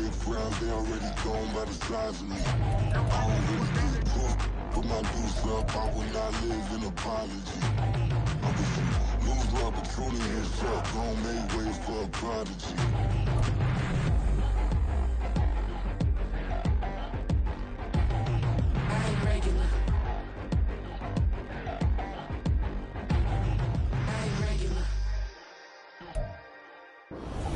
get frowned, they already gone by the size of me. I don't really give a fuck. Put my deuce up, I will not live in apology. I'm just a loser opportunity himself, don't make way for a prodigy.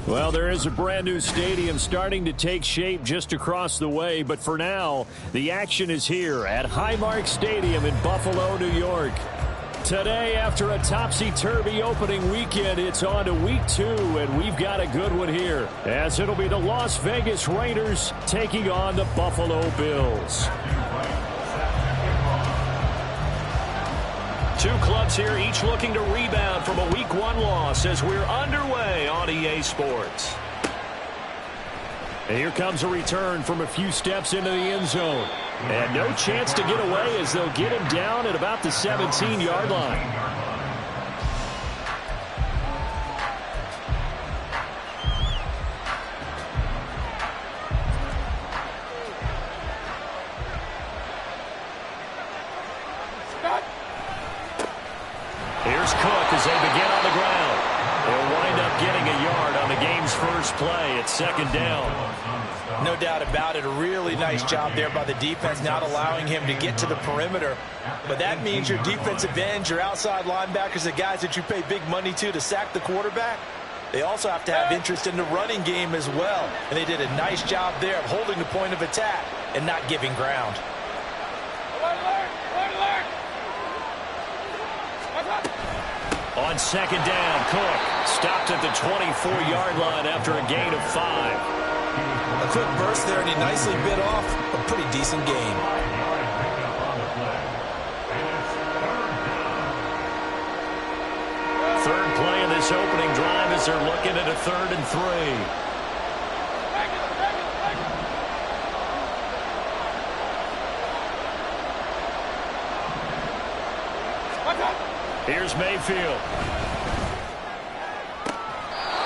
Well, there is a brand new stadium starting to take shape just across the way, but for now, the action is here at Highmark Stadium in Buffalo, New York. Today, after a topsy-turvy opening weekend, it's on to week 2, and we've got a good one here, as it'll be the Las Vegas Raiders taking on the Buffalo Bills. Two clubs here, each looking to rebound from a Week 1 loss as we're underway on EA Sports. And here comes a return from a few steps into the end zone. And no chance to get away as they'll get him down at about the 17-yard line. Here's Cook as they begin on the ground. They'll wind up getting a yard on the game's first play. It's second down. No doubt about it. A really nice job there by the defense, not allowing him to get to the perimeter. But that means your defensive ends, your outside linebackers, the guys that you pay big money to sack the quarterback, they also have to have interest in the running game as well. And they did a nice job there of holding the point of attack and not giving ground. On second down, Cook stopped at the 24-yard line after a gain of 5. A quick burst there, and he nicely bit off a pretty decent gain. Third play of this opening drive as they're looking at a 3rd and 3. Here's Mayfield.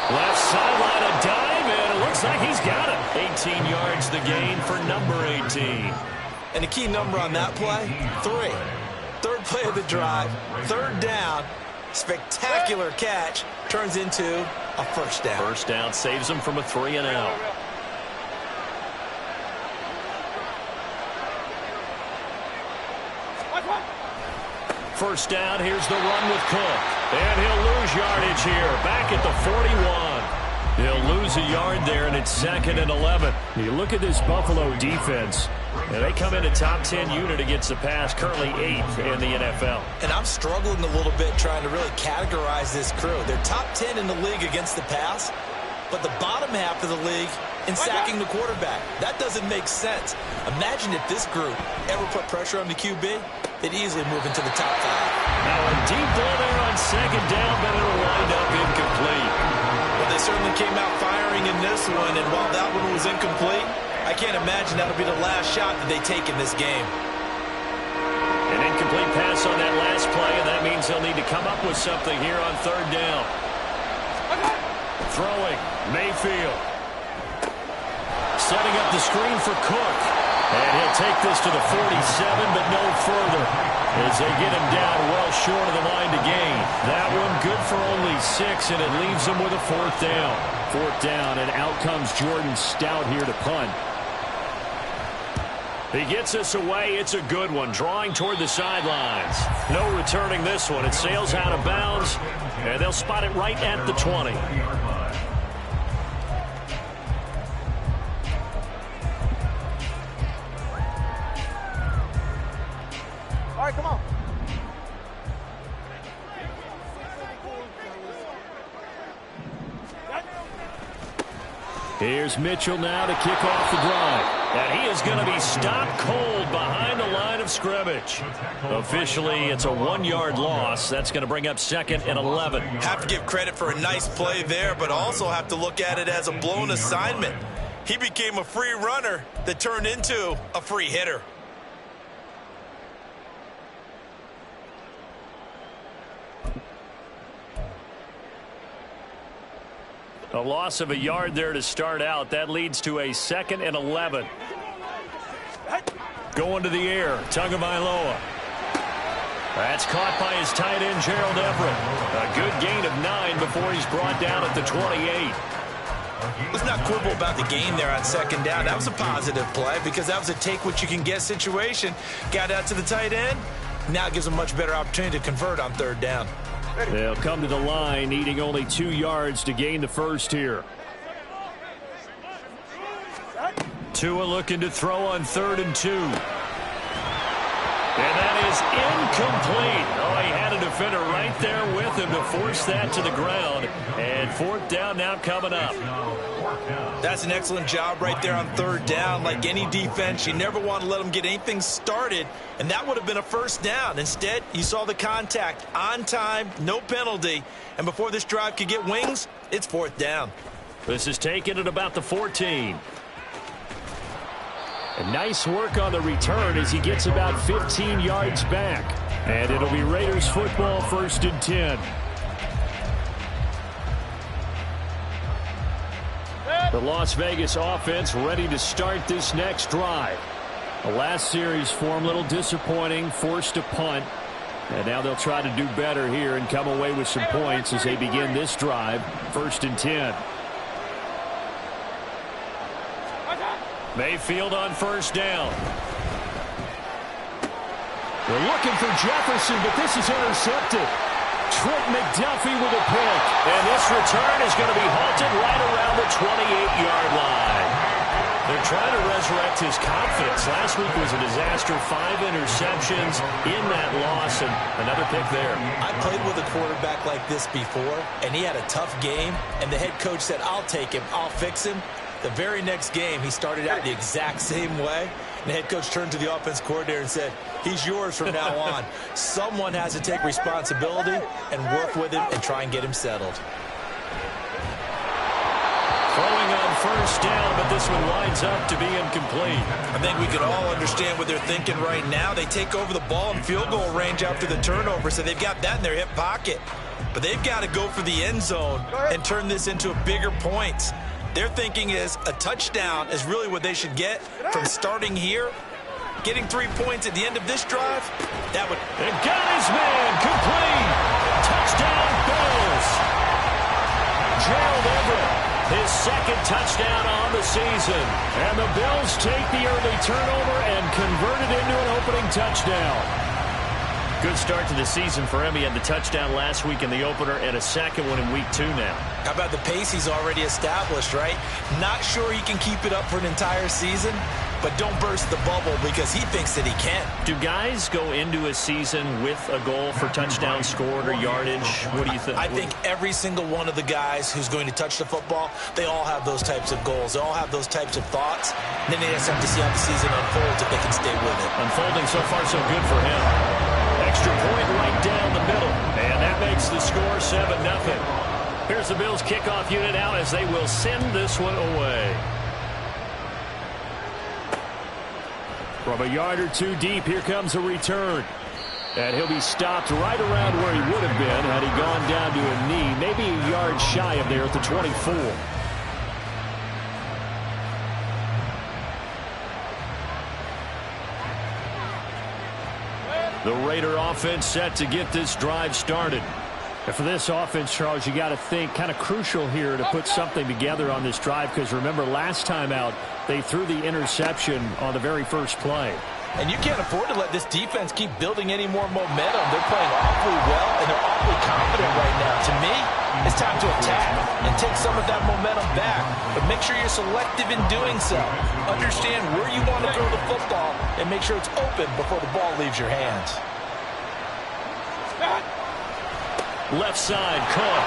Left sideline, a dime, and it looks like he's got it. 18 yards the gain for number 18. And the key number on that play, 3. Third play of the drive, 3rd down, spectacular catch, turns into a first down. First down saves him from a 3-and-out. First down, here's the run with Cook. And he'll lose yardage here, back at the 41. He'll lose a yard there, and it's 2nd and 11. You look at this Buffalo defense, and they come in a top 10 unit against the pass, currently 8th in the NFL. And I'm struggling a little bit trying to really categorize this crew. They're top 10 in the league against the pass, but the bottom half of the league in sacking the quarterback. That doesn't make sense. Imagine if this group ever put pressure on the QB, they'd easily move into the top 5. Now a deep ball there on second down, but it'll wind up incomplete. Well, they certainly came out firing in this one, and while that one was incomplete, I can't imagine that'll be the last shot that they take in this game. An incomplete pass on that last play, and that means they'll need to come up with something here on 3rd down. Throwing, Mayfield. Setting up the screen for Cook. And he'll take this to the 47, but no further, as they get him down well short of the line to gain. That one good for only 6, and it leaves him with a 4th down. 4th down, and out comes Jordan Stout here to punt. He gets us away. It's a good one, drawing toward the sidelines. No returning this one. It sails out of bounds, and they'll spot it right at the 20. All right, come on. Here's Mitchell now to kick off the drive. And he is going to be stopped cold behind the line of scrimmage. Officially, it's a 1-yard loss. That's going to bring up 2nd and 11. Have to give credit for a nice play there, but also have to look at it as a blown assignment. He became a free runner that turned into a free hitter. A loss of a yard there to start out. That leads to a 2nd and 11. Going to the air, Tagovailoa. That's caught by his tight end, Gerald Everett. A good gain of 9 before he's brought down at the 28. Let's not quibble about the gain there on 2nd down. That was a positive play because that was a take-what-you-can-get situation. Got out to the tight end. Now it gives them a much better opportunity to convert on 3rd down. They'll come to the line, needing only 2 yards to gain the first here. Tua looking to throw on 3rd and 2. And that is incomplete. Oh, he had a defender right there with him to force that to the ground. And 4th down now coming up. That's an excellent job right there on 3rd down. Like any defense, you never want to let them get anything started, and that would have been a 1st down. Instead, you saw the contact on time, no penalty, and before this drive could get wings, it's 4th down. This is taken at about the 14. And nice work on the return as he gets about 15 yards back. And it'll be Raiders football, 1st and 10. The Las Vegas offense ready to start this next drive. The last series for him, a little disappointing, forced a punt. And now they'll try to do better here and come away with some points as they begin this drive, 1st and 10. Mayfield on 1st down. They're looking for Jefferson, but this is intercepted. Trent McDuffie with a pick. And this return is going to be halted right around the 28-yard line. They're trying to resurrect his confidence. Last week was a disaster. 5 interceptions in that loss, and another pick there. I played with a quarterback like this before, and he had a tough game, and the head coach said, I'll take him, I'll fix him. The very next game, he started out the exact same way. And the head coach turned to the offense coordinator and said, he's yours from now on. Someone has to take responsibility and work with him and try and get him settled. Throwing on 1st down, but this one winds up to be incomplete. I think we can all understand what they're thinking right now. They take over the ball in field goal range after the turnover, so they've got that in their hip pocket. But they've got to go for the end zone and turn this into a bigger point. Their thinking is a touchdown is really what they should get from starting here. Getting 3 points at the end of this drive, that would... And got his man, complete. Touchdown, Bills. Gerald Everett, his 2nd touchdown on the season. And the Bills take the early turnover and convert it into an opening touchdown. Good start to the season for him. He had the touchdown last week in the opener and a 2nd one in week 2 now. How about the pace he's already established, right? Not sure he can keep it up for an entire season, but don't burst the bubble because he thinks that he can. Do guys go into a season with a goal for touchdown scored or yardage? What do you think? I think every single one of the guys who's going to touch the football, they all have those types of goals. They all have those types of thoughts. And then they just have to see how the season unfolds if they can stay with it. Unfolding so far so good for him. Extra point right down the middle. And that makes the score 7-0. Here's the Bills kickoff unit out as they will send this one away. From a yard or 2 deep, here comes a return. And he'll be stopped right around where he would have been had he gone down to a knee, maybe a yard shy of there at the 24. The Raider offense set to get this drive started. And for this offense, Charles, you got to think kind of crucial here to put something together on this drive because remember last time out they threw the interception on the very first play. And you can't afford to let this defense keep building any more momentum. They're playing awfully well, and they're awfully confident right now. To me, it's time to attack and take some of that momentum back. But make sure you're selective in doing so. Understand where you want to throw the football and make sure it's open before the ball leaves your hands. Left side, Cook.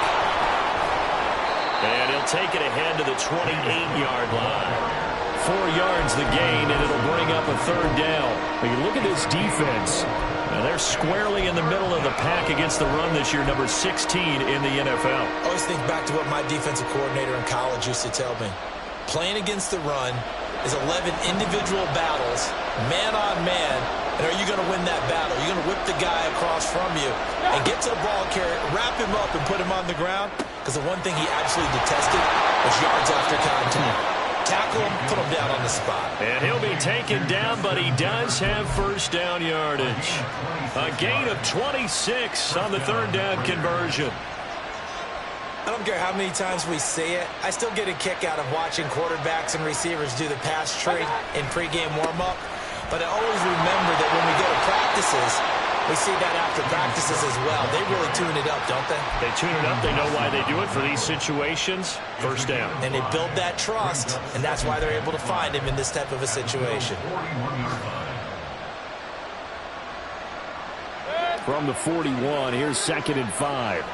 And he'll take it ahead to the 28-yard line. 4 yards the gain, and it'll bring up a 3rd down. But you look at this defense. Now they're squarely in the middle of the pack against the run this year, number 16 in the NFL. I always think back to what my defensive coordinator in college used to tell me. Playing against the run is 11 individual battles, man on man, and are you going to win that battle? You're going to whip the guy across from you and get to the ball carrier, wrap him up, and put him on the ground. because the one thing he absolutely detested was yards after contact. Tackle him, put him down on the spot. And he'll be taken down, but he does have first down yardage. A gain of 26 on the third down conversion. I don't care how many times we see it. I still get a kick out of watching quarterbacks and receivers do the pass tree in pregame warm-up. But I always remember that when we go to practices, we see that after practices as well. They really tune it up, don't they? They tune it up. They know why they do it for these situations. First down. And they build that trust, and that's why they're able to find him in this type of a situation. From the 41, here's 2nd and 5.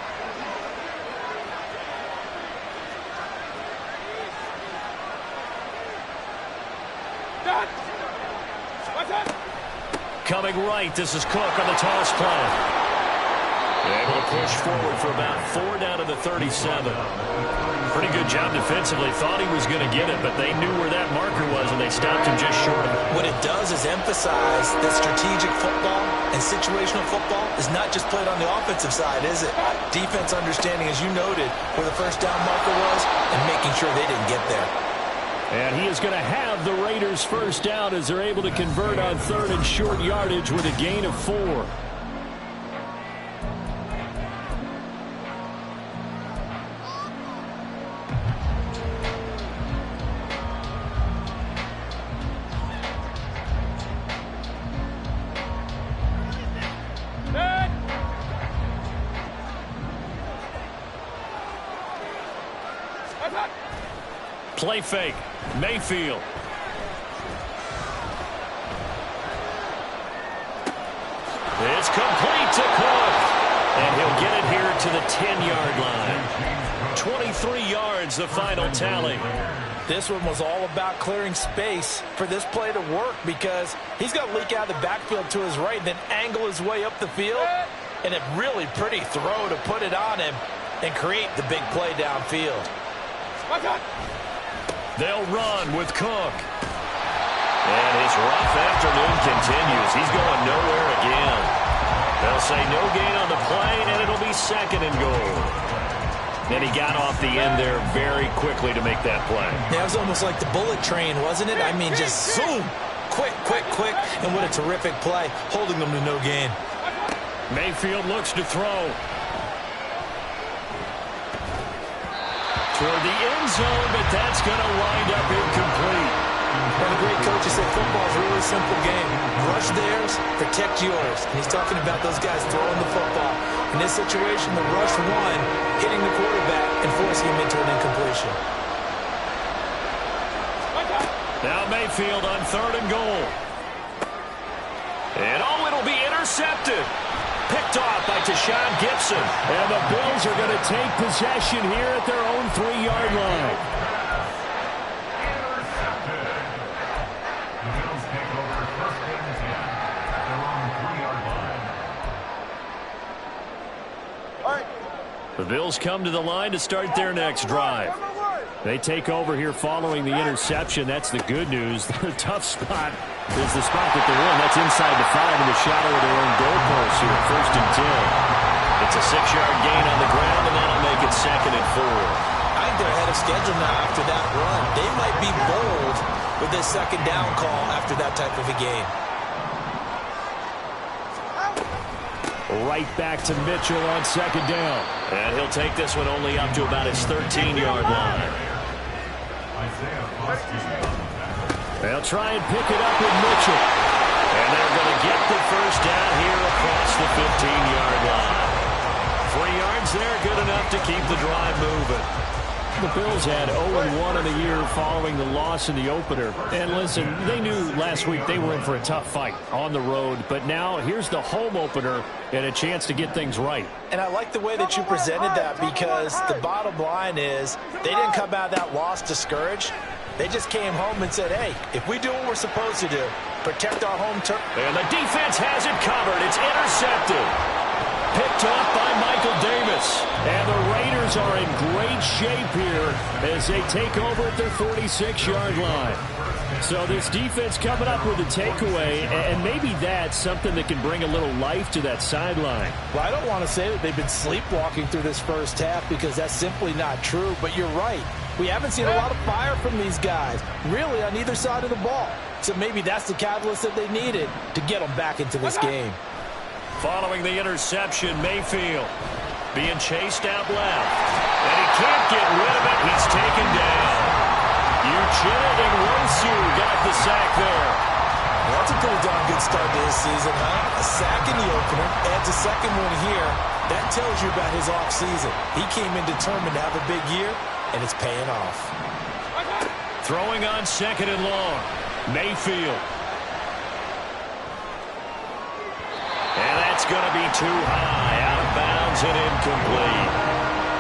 Coming right, this is Cook on the toss play. Able to push forward for about 4 down to the 37. Pretty good job defensively. Thought he was going to get it, but they knew where that marker was, and they stopped him just short of it. What it does is emphasize that strategic football and situational football is not just played on the offensive side, is it? Defense understanding, as you noted, where the first down marker was and making sure they didn't get there. And he is going to have the Raiders first down as they're able to convert on 3rd and short yardage with a gain of 4. Play fake. Mayfield. It's complete to Cook. And he'll get it here to the 10-yard line. 23 yards, the final tally. This one was all about clearing space for this play to work because he's got to leak out of the backfield to his right, then angle his way up the field. And a really pretty throw to put it on him and create the big play downfield. They'll run with Cook. And his rough afternoon continues. He's going nowhere again. They'll say no gain on the play, and it'll be 2nd and goal. And he got off the end there very quickly to make that play. Yeah, it was almost like the bullet train, wasn't it? I mean, just zoom. Quick, quick, quick. And what a terrific play, holding them to no gain. Mayfield looks to throw. Toward the end zone, but that's going to wind up incomplete. And the great coach has said football is a really simple game. Rush theirs, protect yours. And he's talking about those guys throwing the football. In this situation, the rush one, hitting the quarterback and forcing him into an incompletion. Now Mayfield on 3rd and goal. And it'll be intercepted. Picked off by Tashawn Gibson. And the Bills are going to take possession here at their own 3-yard line. The Bills come to the line to start their next drive. They take over here following the interception. That's the good news. The tough spot is the spot that they're in. That's inside the 5 in the shadow of their own goalpost here. 1st and 10. It's a 6-yard gain on the ground, and that'll make it 2nd and 4. I think they're ahead of schedule now after that run. They might be bold with this 2nd down call after that type of a game. Right back to Mitchell on 2nd down. And he'll take this one only up to about his 13-yard line. They'll try and pick it up with Mitchell. And they're going to get the first down here across the 15-yard line. 3 yards there, good enough to keep the drive moving. The Bills had 0-1 in the year following the loss in the opener. And listen, they knew last week they were in for a tough fight on the road. But now here's the home opener and a chance to get things right. And I like the way that you presented that because the bottom line is they didn't come out of that loss discouraged. They just came home and said, hey, if we do what we're supposed to do, protect our home turf. And the defense has it covered. It's intercepted. Picked off by Michael Davis. And the Raiders are in great shape here as they take over at their 46-yard line. So this defense coming up with a takeaway, and maybe that's something that can bring a little life to that sideline. Well, I don't want to say that they've been sleepwalking through this first half because that's simply not true, but you're right. We haven't seen a lot of fire from these guys, really, on either side of the ball. So maybe that's the catalyst that they needed to get them back into this game. Following the interception, Mayfield being chased out left. And he can't get rid of it. He's taken down. Uchenna got the sack there. Well, that's a pretty darn good start to his season, huh? A sack in the opener, adds a second one here. That tells you about his offseason. He came in determined to have a big year, and it's paying off. Throwing on second and long. Mayfield. And that's going to be too high. Out of bounds and incomplete.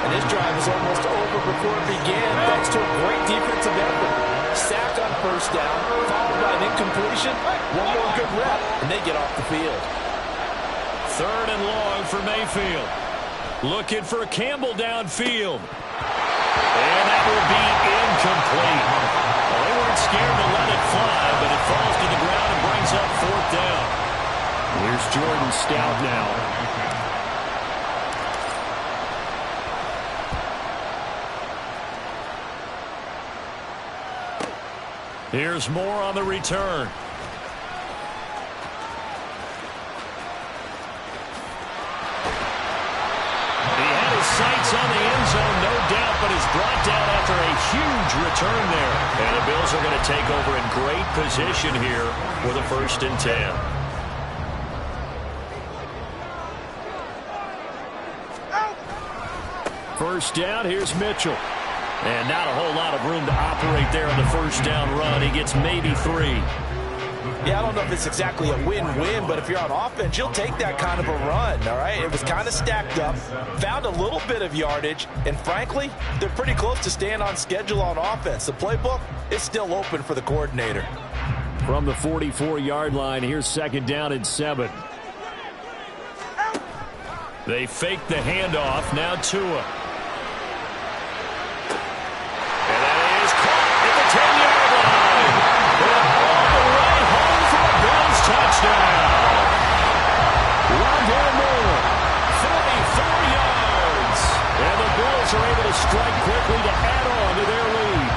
And this drive was almost over before it began thanks to a great defensive effort. Sack on first down, followed by an incompletion. One more good rep, and they get off the field. Third and long for Mayfield. Looking for Campbell downfield. And that will be incomplete. Well, they weren't scared to let it fly, but it falls to the ground and brings up fourth down. Here's Jordan Stout now. Here's Moore on the return. He had his sights on the end zone, no doubt, but is brought down after a huge return there. And the Bills are going to take over in great position here with a 1st and 10. First down, here's Mitchell. And not a whole lot of room to operate there on the first down run. He gets maybe 3. Yeah, I don't know if it's exactly a win-win, but if you're on offense, you'll take that kind of a run, all right? It was kind of stacked up, found a little bit of yardage, and frankly, they're pretty close to staying on schedule on offense. The playbook is still open for the coordinator. From the 44-yard line, here's 2nd down and 7. They fake the handoff, now Tua. 10-yard line. All the way home for a Bills touchdown. Rondale Moore, 44 yards. And the Bills are able to strike quickly to add on to their lead.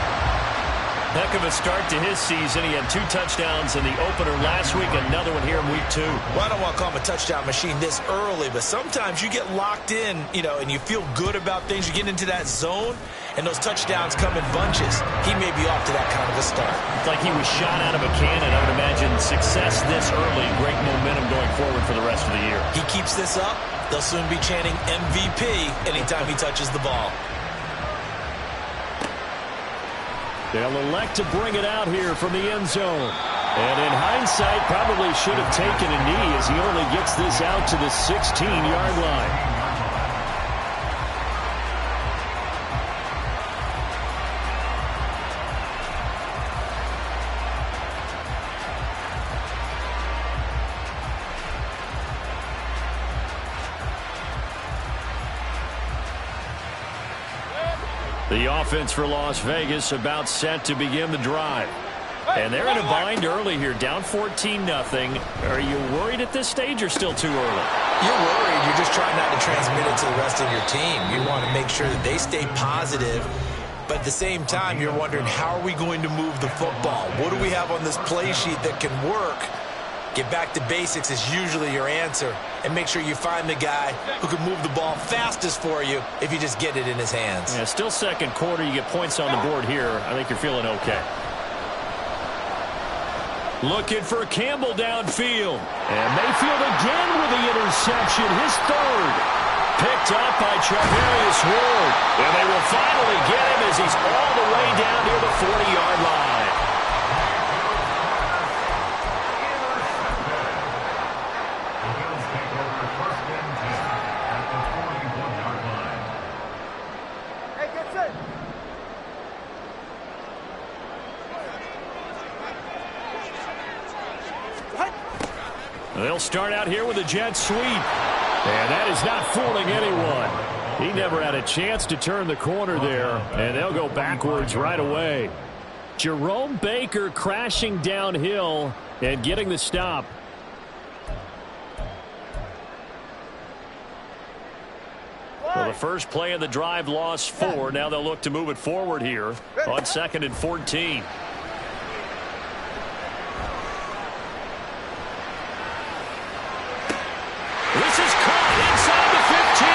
Heck of a start to his season. He had 2 touchdowns in the opener last week, another one here in week 2. Well, I don't want to call him a touchdown machine this early, but sometimes you get locked in, and you feel good about things. You get into that zone, and those touchdowns come in bunches. He may be off to that kind of a start. It's like he was shot out of a cannon. I would imagine success this early, great momentum going forward for the rest of the year. He keeps this up, they'll soon be chanting MVP anytime he touches the ball. They'll elect to bring it out here from the end zone. And in hindsight, probably should have taken a knee as he only gets this out to the 16-yard line. The offense for Las Vegas about set to begin the drive. And they're in a bind early here, down 14-0. Are you worried at this stage or still too early? You're worried. You're just trying not to transmit it to the rest of your team. You want to make sure that they stay positive. But at the same time, you're wondering, how are we going to move the football? What do we have on this play sheet that can work? Get back to basics is usually your answer. And make sure you find the guy who can move the ball fastest for you if you just get it in his hands. Yeah, still second quarter. You get points on the board here. I think you're feeling okay. Looking for Campbell downfield. And Mayfield again with the interception. His 3rd. Picked up by Charvarius Ward. And they will finally get him as he's all the way down near the 40-yard line. They'll start out here with a jet sweep. And that is not fooling anyone. He never had a chance to turn the corner there. And they'll go backwards right away. Jerome Baker crashing downhill and getting the stop. Well, the first play of the drive lost 4. Now they'll look to move it forward here on 2nd and 14. This is caught inside the 15.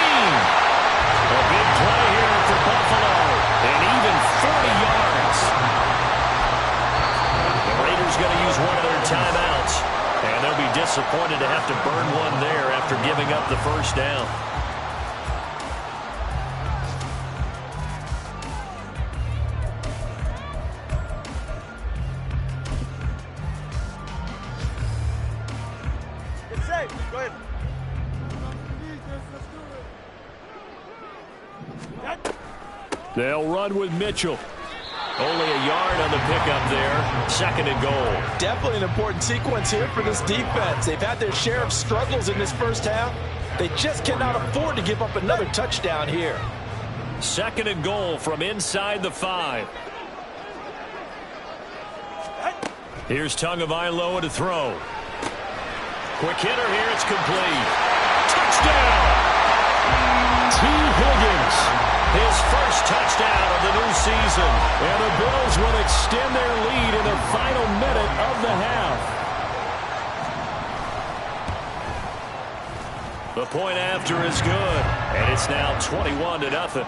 A big play here for Buffalo, and even 40 yards. The Raiders going to use one of their timeouts, and they'll be disappointed to have to burn one there after giving up the first down. Go ahead. They'll run with Mitchell. Only a yard on the pickup there. 2nd and goal. Definitely an important sequence here for this defense. They've had their share of struggles in this first half. They just cannot afford to give up another touchdown here. 2nd and goal from inside the 5. Here's Tagovailoa to throw. Quick hitter here. It's complete. Touchdown! T. Higgins. His first touchdown of the new season. And the Bills will extend their lead in the final minute of the half. The point after is good. And it's now 21-0.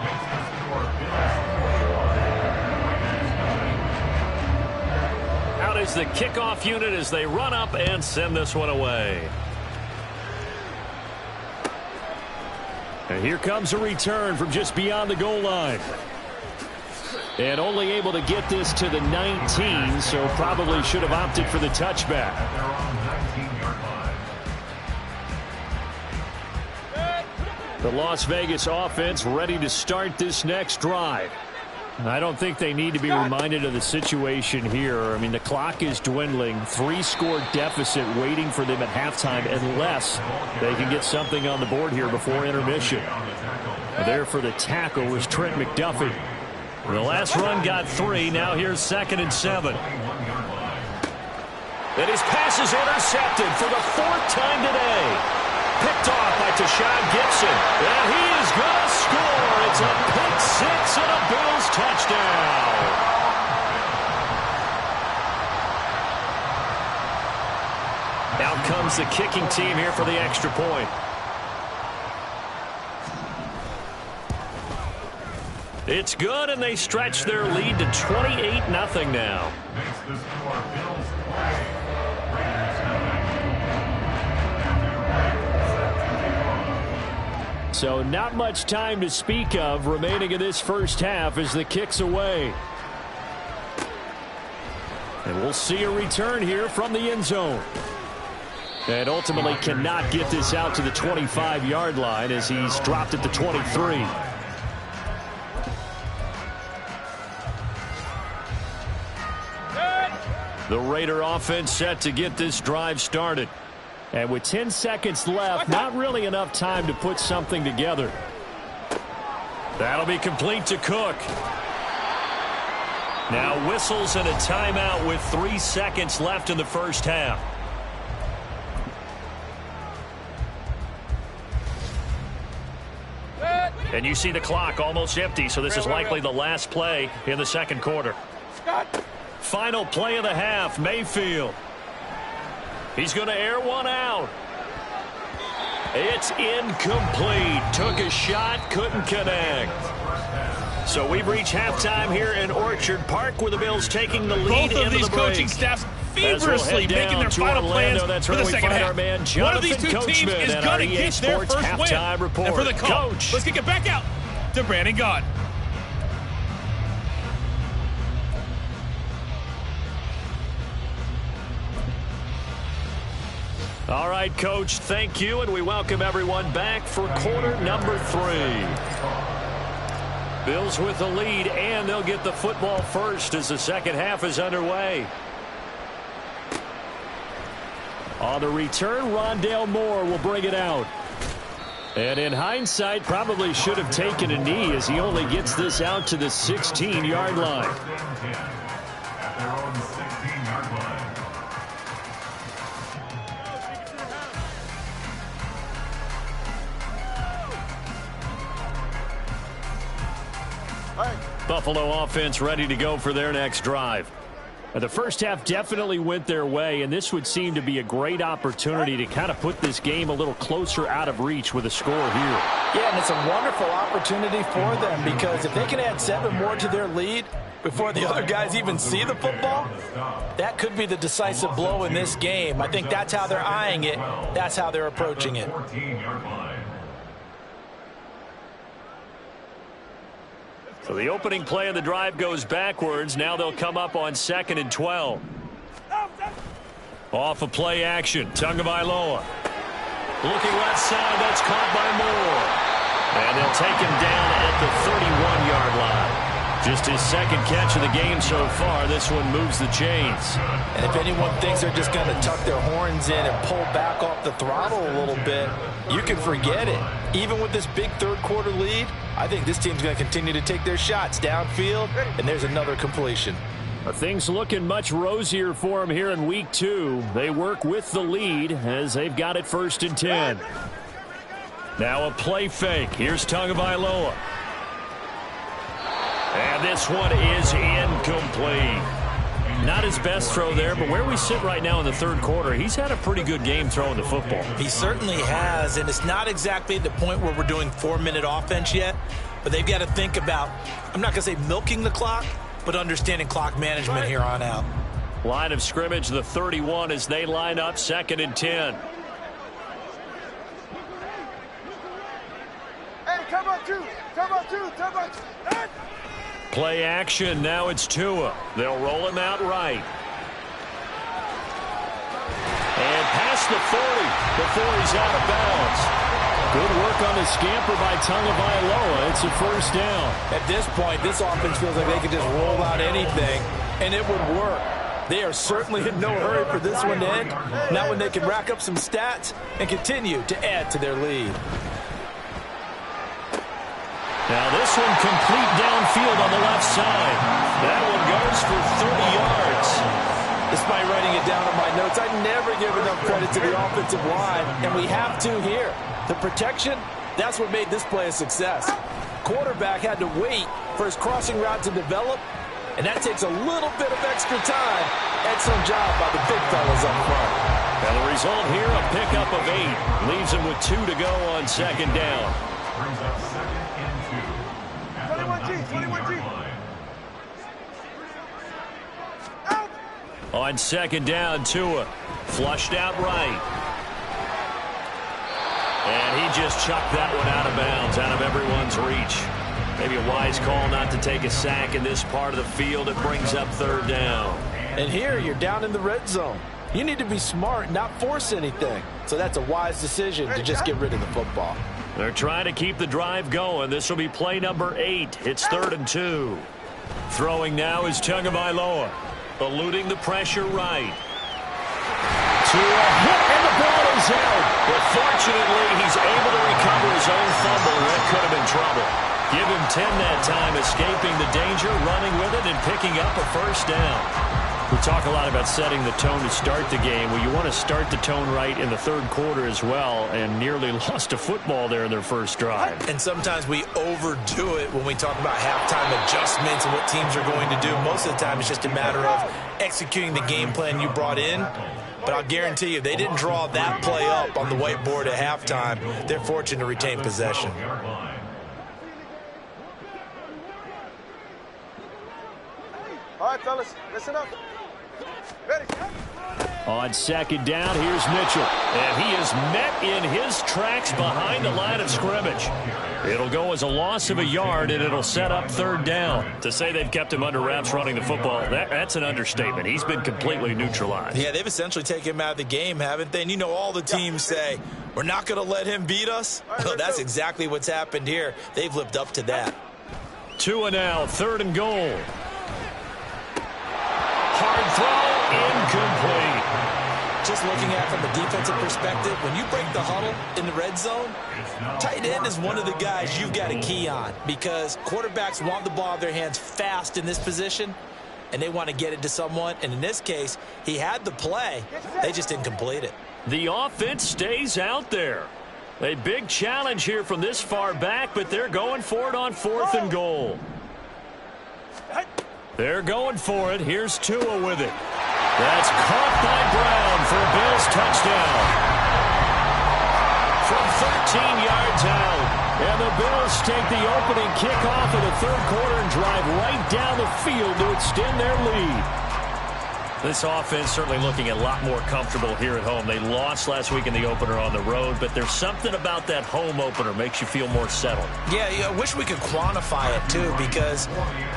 Out is the kickoff unit as they run up and send this one away. And here comes a return from just beyond the goal line. And only able to get this to the 19, so probably should have opted for the touchback. The Las Vegas offense ready to start this next drive. I don't think they need to be reminded of the situation here. I mean, the clock is dwindling. 3-score deficit waiting for them at halftime unless they can get something on the board here before intermission. There for the tackle was Trent McDuffie. The last run got 3. Now here's 2nd and 7. And his pass is intercepted for the 4th time today. Picked off by Tashawn Gibson. And he is going to score. It's a pick 6 and a Bills touchdown. Out comes the kicking team here for the extra point. It's good, and they stretch their lead to 28-0 now. So not much time to speak of remaining in this first half as the kick's away. And we'll see a return here from the end zone. And ultimately cannot get this out to the 25-yard line as he's dropped at the 23. The Raider offense set to get this drive started. And with 10 seconds left, not really enough time to put something together. That'll be complete to Cook. Now whistles and a timeout with 3 seconds left in the first half. And you see the clock almost empty, so this is likely the last play in the second quarter. Final play of the half, Mayfield. He's going to air one out. It's incomplete. Took a shot, couldn't connect. So we've reached halftime here in Orchard Park with the Bills taking the lead into the break. Both of these coaching staffs feverishly making their final plans for the second half. One of these two teams is going to get their first win. And for the coach, let's kick it back out to Brandon Gaudin. All right, Coach, thank you, and we welcome everyone back for quarter number 3. Bills with the lead, and they'll get the football first as the second half is underway. On the return, Rondale Moore will bring it out. And in hindsight, probably should have taken a knee as he only gets this out to the 16-yard line. 16-yard line. Buffalo offense ready to go for their next drive. The first half definitely went their way, and this would seem to be a great opportunity to kind of put this game a little closer out of reach with a score here. Yeah, and it's a wonderful opportunity for them, because if they can add 7 more to their lead before the other guys even see the football, that could be the decisive blow in this game. I think that's how they're eyeing it. That's how they're approaching it. 14-yard line. So the opening play of the drive goes backwards. Now they'll come up on 2nd and 12. Off of play action, Tagovailoa. Looking left side, that's caught by Moore. And they'll take him down at the 31-yard line. Just his second catch of the game so far. This one moves the chains. And if anyone thinks they're just going to tuck their horns in and pull back off the throttle a little bit, you can forget it. Even with this big third-quarter lead, I think this team's going to continue to take their shots downfield, and there's another completion. Things looking much rosier for them here in week 2. They work with the lead as they've got it 1st and 10. Now a play fake. Here's Tagovailoa. And this one is incomplete. Not his best throw there, but where we sit right now in the third quarter, he's had a pretty good game throwing the football. He certainly has, and it's not exactly the point where we're doing 4-minute offense yet, but they've got to think about, I'm not going to say milking the clock, but understanding clock management here on out. Line of scrimmage, the 31, as they line up 2nd and 10. Hey, come on, two. Play action, now it's Tua. They'll roll him out right. And past the 40 before he's out of bounds. Good work on the scamper by Tagovailoa. It's a 1st down. At this point, this offense feels like they could just roll out anything, and it would work. They are certainly in no hurry for this one to end. Not when they can rack up some stats and continue to add to their lead. Now this one complete downfield on the left side. That one goes for 30 yards. Despite writing it down on my notes, I never give enough credit to the offensive line, and we have to here. The protection, that's what made this play a success. Quarterback had to wait for his crossing route to develop, and that takes a little bit of extra time. Excellent job by the big fellas up front. Now the result here, a pickup of 8. Leaves them with 2 to go on 2nd down. Brings up 2nd and 2. 21G. On 2nd down, Tua flushed out right. And he just chucked that one out of bounds, out of everyone's reach. Maybe a wise call not to take a sack in this part of the field. It brings up 3rd down. And here you're down in the red zone. You need to be smart, not force anything. So that's a wise decision to just get rid of the football. They're trying to keep the drive going. This will be play number 8. It's 3rd and 2. Throwing now is Tagovailoa, eluding the pressure right. To a hit, and the ball is out. But fortunately, he's able to recover his own fumble. That could have been trouble. Give him 10 that time, escaping the danger, running with it, and picking up a 1st down. We talk a lot about setting the tone to start the game. Well, you want to start the tone right in the third quarter as well, and nearly lost a football there in their first drive. And sometimes we overdo it when we talk about halftime adjustments and what teams are going to do. Most of the time, it's just a matter of executing the game plan you brought in. But I'll guarantee you, they didn't draw that play up on the whiteboard at halftime. They're fortunate to retain possession. All right, fellas, listen up. Ready? On 2nd down, here's Mitchell. And he is met in his tracks behind the line of scrimmage. It'll go as a loss of a yard, and it'll set up 3rd down. To say they've kept him under wraps running the football, that's an understatement. He's been completely neutralized. Yeah, they've essentially taken him out of the game, haven't they? And you know all the teams say, we're not going to let him beat us. Well, that's exactly what's happened here. They've lived up to that. Tua now, 3rd and goal. Hard throw, incomplete. Just looking at it from a defensive perspective, when you break the huddle in the red zone, tight end is one of the guys you've got to key on because quarterbacks want the ball in their hands fast in this position. and they want to get it to someone. And in this case, he had the play. They just didn't complete it. The offense stays out there. A big challenge here from this far back, but they're going for it on 4th and goal. They're going for it. Here's Tua with it. That's caught by Brown for a Bills touchdown. From 13 yards out. And the Bills take the opening kickoff of the third quarter and drive right down the field to extend their lead. This offense certainly looking a lot more comfortable here at home. They lost last week in the opener on the road, but there's something about that home opener makes you feel more settled. Yeah, I wish we could quantify it, too, because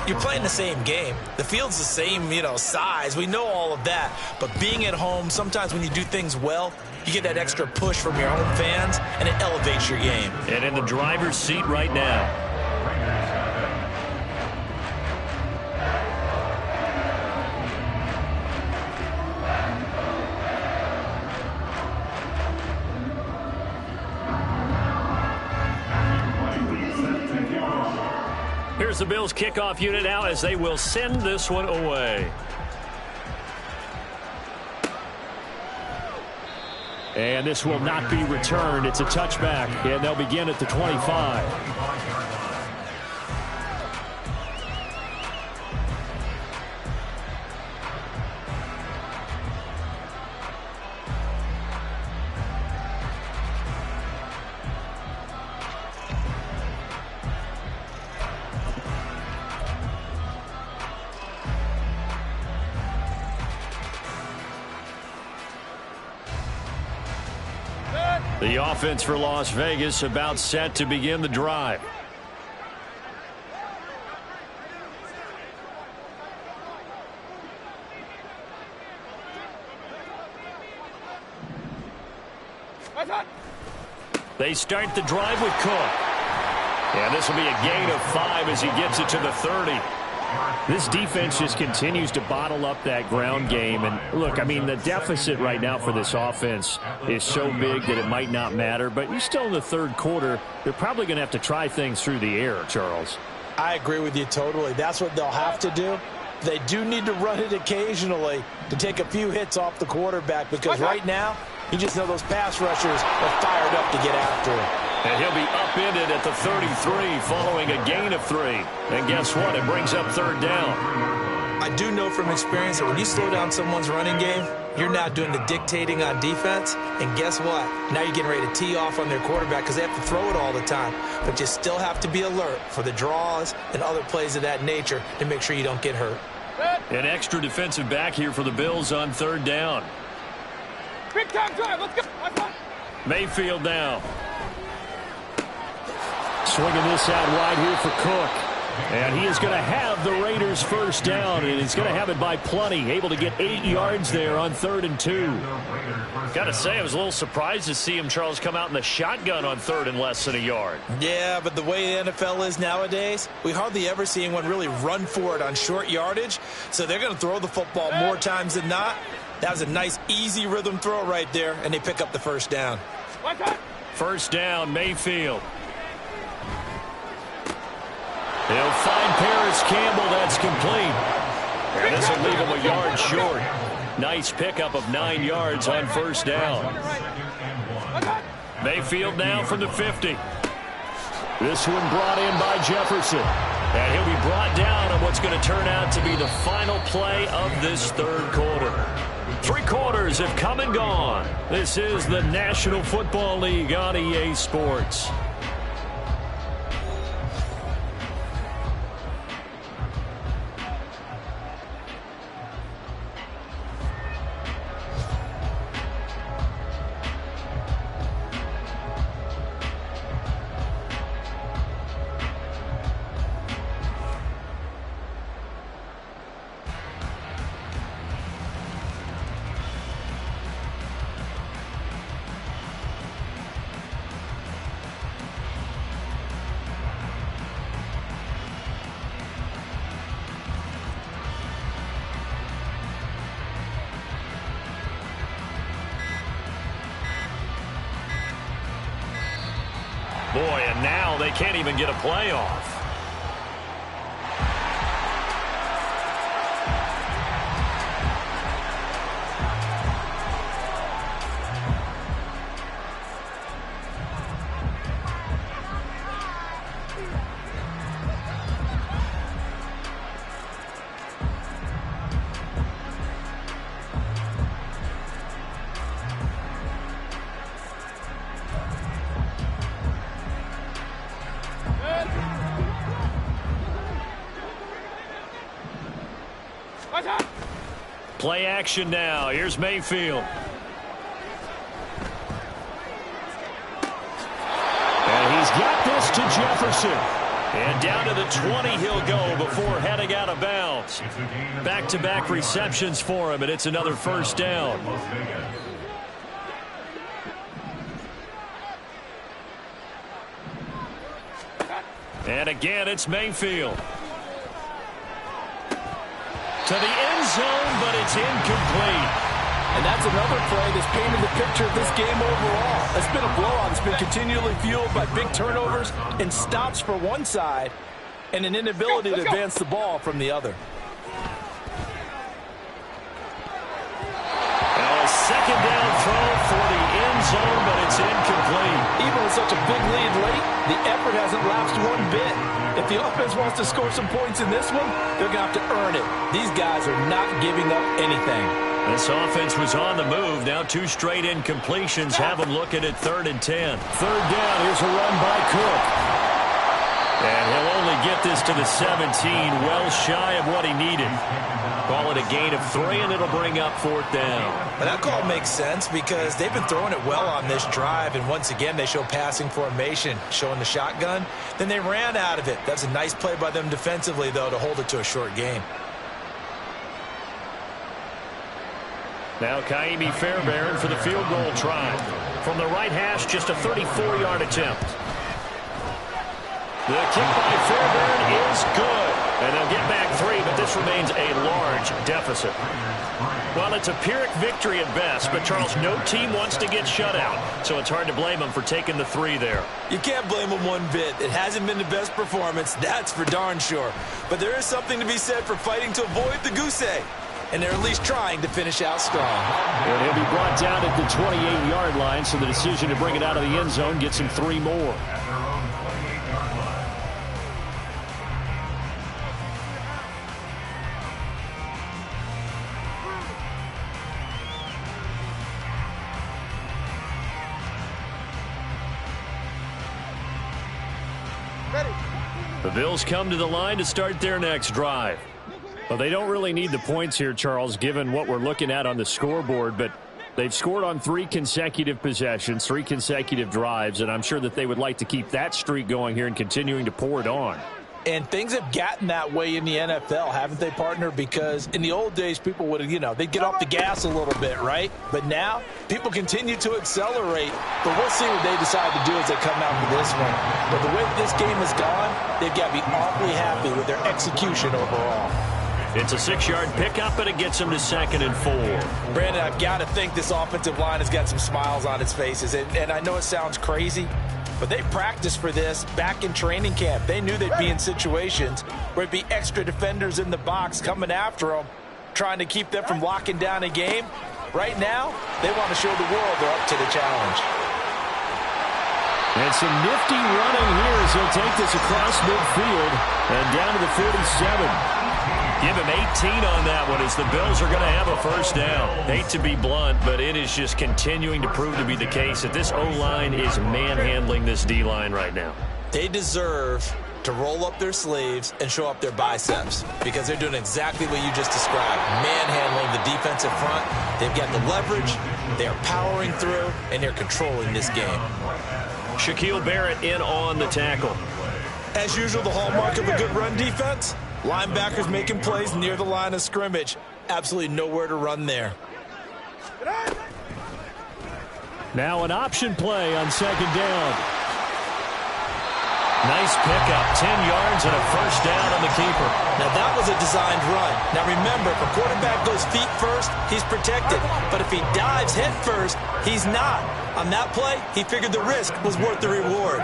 you're playing the same game. The field's the same, size. We know all of that. But being at home, sometimes when you do things well, you get that extra push from your home fans, and it elevates your game. And in the driver's seat right now. Here's the Bills kickoff unit now as they will send this one away. And this will not be returned. It's a touchback, and they'll begin at the 25. The offense for Las Vegas about set to begin the drive. They start the drive with Cook. And this will be a gain of 5 as he gets it to the 30. This defense just continues to bottle up that ground game. And look, I mean, the deficit right now for this offense is so big that it might not matter. But you're still in the third quarter. They're probably going to have to try things through the air, Charles. I agree with you totally. That's what they'll have to do. They do need to run it occasionally to take a few hits off the quarterback, because right now, you just know those pass rushers are fired up to get after him. And he'll be upended at the 33 following a gain of 3. And guess what? It brings up third down. I do know from experience that when you slow down someone's running game, you're now doing the dictating on defense. And guess what? Now you're getting ready to tee off on their quarterback because they have to throw it all the time. But you still have to be alert for the draws and other plays of that nature to make sure you don't get hurt. An extra defensive back here for the Bills on third down. Big time drive. Let's go. Mayfield now. Swinging this out wide here for Cook. And he is going to have the Raiders first down, and he's going to have it by plenty. Able to get 8 yards there on 3rd and 2. Got to say, I was a little surprised to see him, Charles, come out in the shotgun on 3rd and less than a yard. Yeah, but the way the NFL is nowadays, we hardly ever see anyone really run for it on short yardage. So they're going to throw the football more times than not. That was a nice, easy rhythm throw right there, and they pick up the first down. First down, Mayfield. He'll find Paris Campbell. That's complete. And this will leave him a yard short. Nice pickup of 9 yards on first down. Mayfield now from the 50. This one brought in by Jefferson. And he'll be brought down on what's going to turn out to be the final play of this third quarter. 3 quarters have come and gone. This is the National Football League on EA Sports. Boy, and now they can't even get a playoff. Play action now. Here's Mayfield. And he's got this to Jefferson. And down to the 20 he'll go before heading out of bounds. Back-to-back receptions for him, and it's another first down. And again, it's Mayfield. To the end zone, but it's incomplete. And that's another play that's painted the picture of this game overall. It's been a blowout. It's been continually fueled by big turnovers and stops for one side and an inability to advance the ball from the other. A second down throw for the end zone, but it's incomplete. Even with such a big lead late, the effort hasn't lapsed one bit. If the offense wants to score some points in this one, they're going to have to earn it. These guys are not giving up anything. This offense was on the move. Now 2 straight incompletions have them looking at 3rd and 10. 3rd down. Here's a run by Cook. And he'll only get this to the 17, well shy of what he needed. Call it a gain of 3, and it'll bring up 4th down. And that call makes sense because they've been throwing it well on this drive, and once again they show passing formation, showing the shotgun. Then they ran out of it. That's a nice play by them defensively, though, to hold it to a short game. Now Kaimi Fairbairn for the field goal try. From the right hash, just a 34-yard attempt. The kick by Fairbairn is good. And they'll get back 3, but this remains a large deficit. Well, it's a Pyrrhic victory at best, but, Charles, no team wants to get shut out, so it's hard to blame them for taking the 3 there. You can't blame them one bit. It hasn't been the best performance, that's for darn sure. But there is something to be said for fighting to avoid the goose egg. And they're at least trying to finish out strong. And he'll be brought down at the 28-yard line, so the decision to bring it out of the end zone gets him 3 more. The Bills come to the line to start their next drive. Well, they don't really need the points here, Charles, given what we're looking at on the scoreboard, but they've scored on 3 consecutive possessions, 3 consecutive drives, and I'm sure that they would like to keep that streak going here and continuing to pour it on. And things have gotten that way in the NFL, haven't they, partner? Because in the old days, people would have, they'd get off the gas a little bit, right? But now, people continue to accelerate. But we'll see what they decide to do as they come out for this one. But the way this game has gone, they've got to be awfully happy with their execution overall. It's a 6-yard pickup, and it gets them to 2nd and 4. Brandon, I've got to think this offensive line has got some smiles on its faces. And I know it sounds crazy, but they practiced for this back in training camp. They knew they'd be in situations where it'd be extra defenders in the box coming after them, trying to keep them from locking down a game. Right now, they want to show the world they're up to the challenge. And some nifty running here as he'll take this across midfield and down to the 47. Give him 18 on that one as the Bills are going to have a first down. Hate to be blunt, but it is just continuing to prove to be the case that this O-line is manhandling this D-line right now. They deserve to roll up their sleeves and show up their biceps because they're doing exactly what you just described, manhandling the defensive front. They've got the leverage, they're powering through, and they're controlling this game. Shaquille Barrett in on the tackle. As usual, the hallmark of a good run defense, linebackers making plays near the line of scrimmage. Absolutely nowhere to run there. Now an option play on 2nd down. Nice pickup, 10 yards and a first down on the keeper. Now that was a designed run. Now remember, if a quarterback goes feet first, he's protected. But if he dives head first, he's not. On that play, he figured the risk was worth the reward.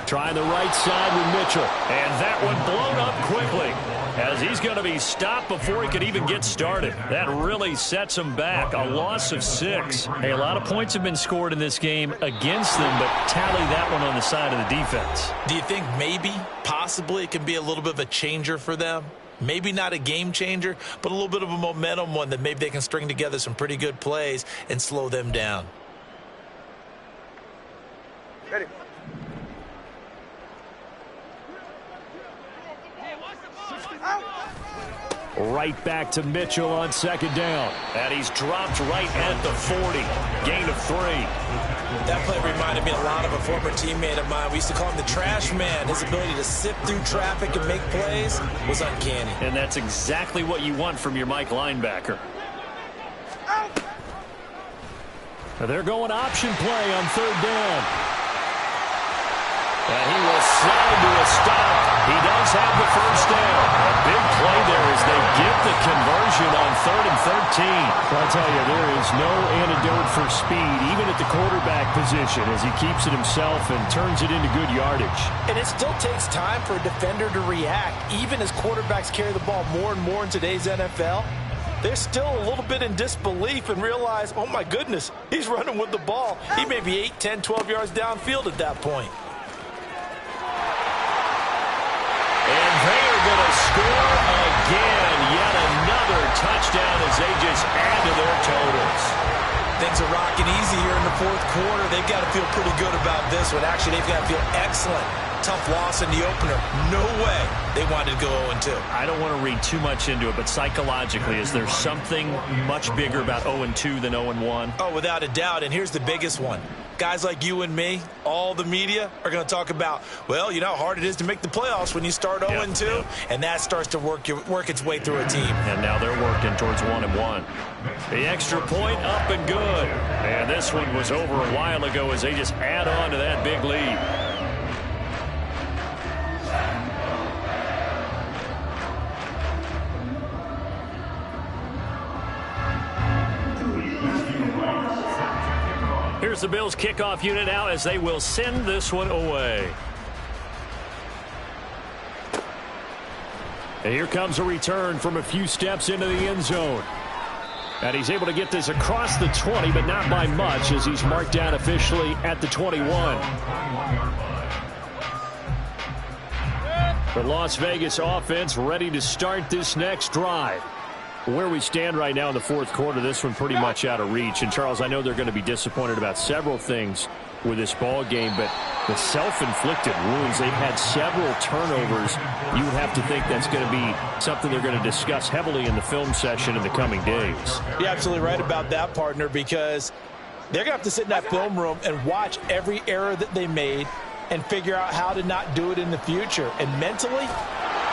Trying the right side with Mitchell. And that one blown up quickly as he's going to be stopped before he could even get started. That really sets him back. A loss of 6. Hey, a lot of points have been scored in this game against them, but tally that one on the side of the defense. Do you think maybe, possibly, it can be a little bit of a changer for them? Maybe not a game changer, but a little bit of a momentum one that maybe they can string together some pretty good plays and slow them down. Ready. Right back to Mitchell on second down. And he's dropped right at the 40. Gain of 3. That play reminded me a lot of a former teammate of mine. We used to call him the trash man. His ability to sift through traffic and make plays was uncanny. And that's exactly what you want from your Mike linebacker. They're going option play on third down. And he will slide to a stop. He does have the first down. A big play there as they get the conversion on 3rd and 13. I'll tell you, there is no antidote for speed, even at the quarterback position, as he keeps it himself and turns it into good yardage. And it still takes time for a defender to react. Even as quarterbacks carry the ball more and more in today's NFL, they're still a little bit in disbelief and realize, oh my goodness, he's running with the ball. He may be 8, 10, 12 yards downfield at that point. And they are going to score again. Yet another touchdown as they just add to their totals. Things are rocking easy here in the fourth quarter. They've got to feel pretty good about this one. Actually, they've got to feel excellent. Tough loss in the opener. No way they wanted to go 0-2. I don't want to read too much into it, but psychologically, is there something much bigger about 0-2 than 0-1? Oh, without a doubt, and here's the biggest one. Guys like you and me, all the media, are going to talk about, well, you know how hard it is to make the playoffs when you start 0-2, and that starts to work its way through a team. And now they're working towards 1-1. The extra point up and good. And this one was over a while ago as they just add on to that big lead. Here's the Bills kickoff unit now as they will send this one away. And here comes a return from a few steps into the end zone. And he's able to get this across the 20, but not by much as he's marked down officially at the 21. The Las Vegas offense ready to start this next drive. Where we stand right now in the fourth quarter, this one pretty much out of reach. And, Charles, I know they're going to be disappointed about several things with this ball game, but the self-inflicted wounds, they've had several turnovers. You would have to think that's going to be something they're going to discuss heavily in the film session in the coming days. You're absolutely right about that, partner, because they're going to have to sit in that film room and watch every error that they made and figure out how to not do it in the future. And mentally,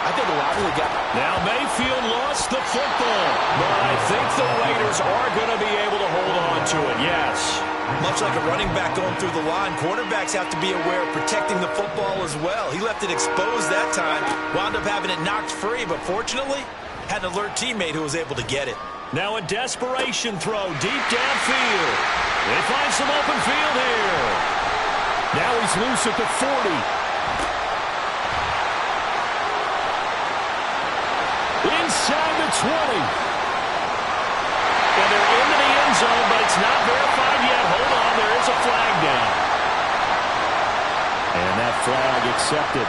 I think a lot of the guys. Now Mayfield lost the football, but I think the Raiders are going to be able to hold on to it, yes. Much like a running back going through the line, quarterbacks have to be aware of protecting the football as well. He left it exposed that time, wound up having it knocked free, but fortunately had an alert teammate who was able to get it. Now a desperation throw deep downfield. They find some open field here. Now he's loose at the 40. Inside the 20. And they're into the end zone, but it's not verified yet. Hold on, there is a flag down. And that flag accepted.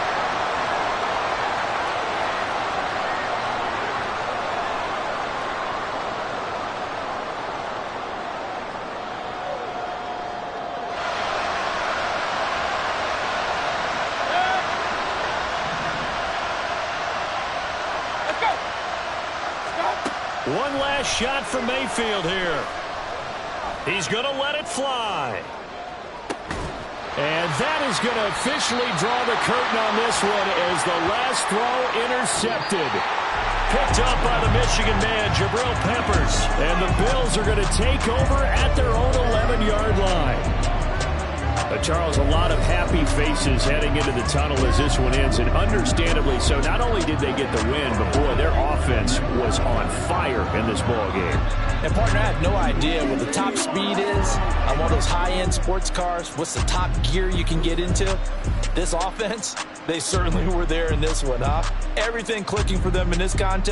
One last shot for Mayfield here. He's going to let it fly. And that is going to officially draw the curtain on this one as the last throw intercepted. Picked up by the Michigan man, Jabril Peppers. And the Bills are going to take over at their own 11-yard line. Charles, a lot of happy faces heading into the tunnel as this one ends, and understandably so. Not only did they get the win, but boy, their offense was on fire in this ball game. And partner, I have no idea what the top speed is on one of those high-end sports cars. What's the top gear you can get into? This offense, they certainly were there in this one, huh? Everything clicking for them in this contest.